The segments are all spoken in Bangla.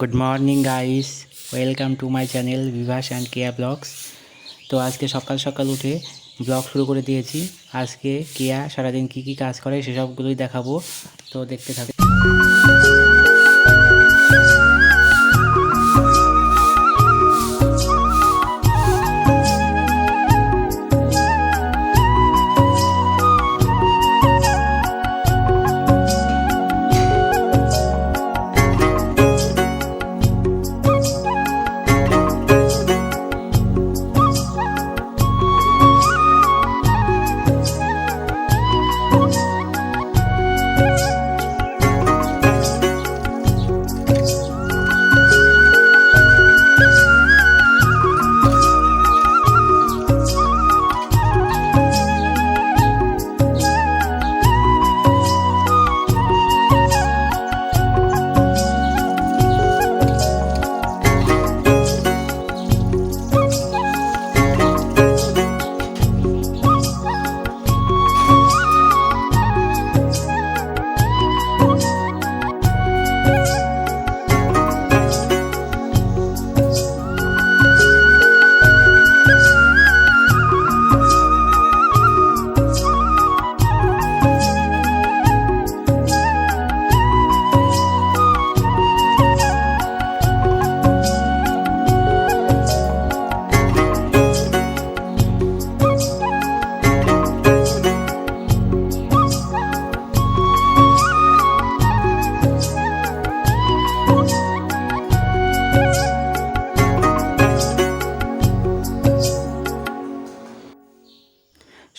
Good morning guys, welcome to my channel Vibhas and Keya vlogs. तो आज के सकाल सकाल उठे ब्लग शुरू कर दिए। आज के केया सारा दिन की काज करे से सबगुलोई देखाबो, तो देखते थाको।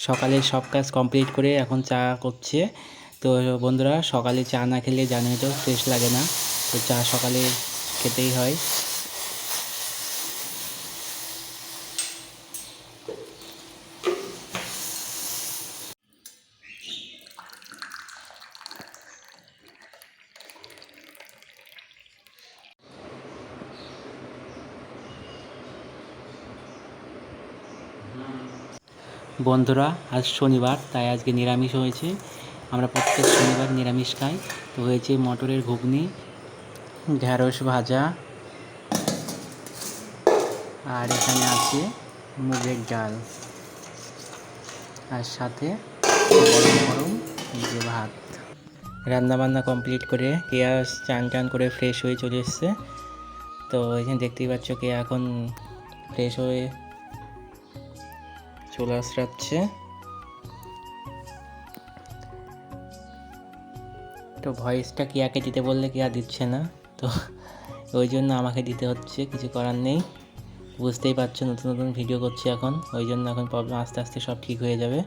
সকালে সব কাজ কমপ্লিট করে এখন চা করছে। তো বন্ধুরা, সকালে চা না খেলে জানে তো ফ্রেশ লাগে না, তো চা সকালে খেতেই হয়। বন্ধুরা, আজ শনিবার, তাই আজকে নিরামিষ হয়েছে। আমরা প্রত্যেক শনিবার নিরামিষ খাই। তো হয়েছে মটরের ঘুগনি, ঢেঁড়স ভাজা, আর এখানে আছে মুগের ডাল, আর সাথে গরম গরম যে ভাত। রান্নাবান্না কমপ্লিট করে কেয়া চান করে ফ্রেশ হয়ে চলে এসছে। তো এখানে দেখতেই পাচ্ছ কেয়া এখন ফ্রেশ হয়ে চলে আসছে। তো ভয়েসটা কেয়াকে দিতে বললে কেয়া দিচ্ছে না, তো ওই জন্য আমাকে দিতে হচ্ছে, কিছু করার নেই। বুঝতেই পারছো, নতুন নতুন ভিডিও করছি এখন, ওই জন্য এখন প্রবলেম আস্তে আস্তে সব ঠিক হয়ে যাবে।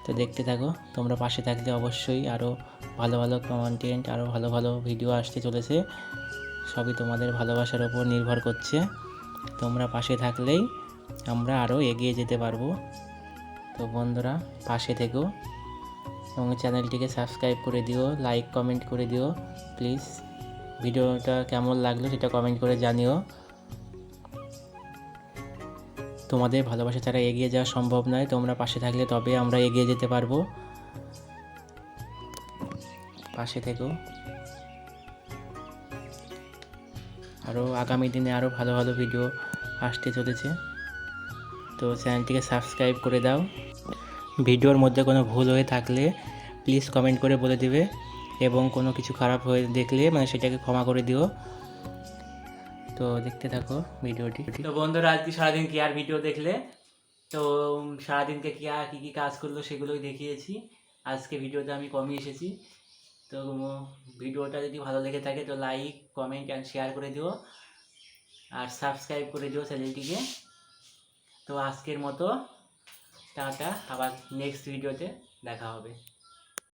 তো দেখতে থাকো, তোমরা পাশে থাকলে অবশ্যই আরও ভালো ভালো কন্টেন্ট, আরও ভালো ভালো ভিডিও আসতে চলেছে। সবই তোমাদের ভালোবাসার ওপর নির্ভর করছে। তোমরা পাশে থাকলেই আমরা আরও এগিয়ে যেতে পারবো। তো বন্ধুরা, পাশে থেকো এবং চ্যানেলটিকে সাবস্ক্রাইব করে দিও, লাইক কমেন্ট করে দিও প্লিজ। ভিডিওটা কেমন লাগলো সেটা কমেন্ট করে জানিও। তোমাদের ভালোবাসা ছাড়া এগিয়ে যাওয়া সম্ভব নয়, তোমরা পাশে থাকলে তবে আমরা এগিয়ে যেতে পারবো। পাশে থেকো, আরও আগামী দিনে আরও ভালো ভালো ভিডিও আসতে চলেছে। তো চ্যানেলটিকে সাবস্ক্রাইব করে দাও। ভিডিওর মধ্যে কোনো ভুল হয়ে থাকলে প্লিজ কমেন্ট করে বলে দিবে, এবং কোনো কিছু খারাপ হয়ে দেখলে সেটাকে ক্ষমা করে দিও। তো দেখতে থাকো ভিডিওটি। তো বন্ধুরা, আজকে সারাদিন কি আর ভিডিও দেখলে, তো সারাদিনকে কি আর কী কাজ করলো সেগুলোই দেখিয়েছি। আজকে ভিডিওতে আমি কমই এসেছি। তো ভিডিওটা যদি ভালো লেগে থাকে তো লাইক কমেন্ট অ্যান্ড শেয়ার করে দিও, আর সাবস্ক্রাইব করে দিও চ্যানেলটিকে। তো আজকের মতো টাটা, আবার নেক্সট ভিডিওতে দেখা হবে।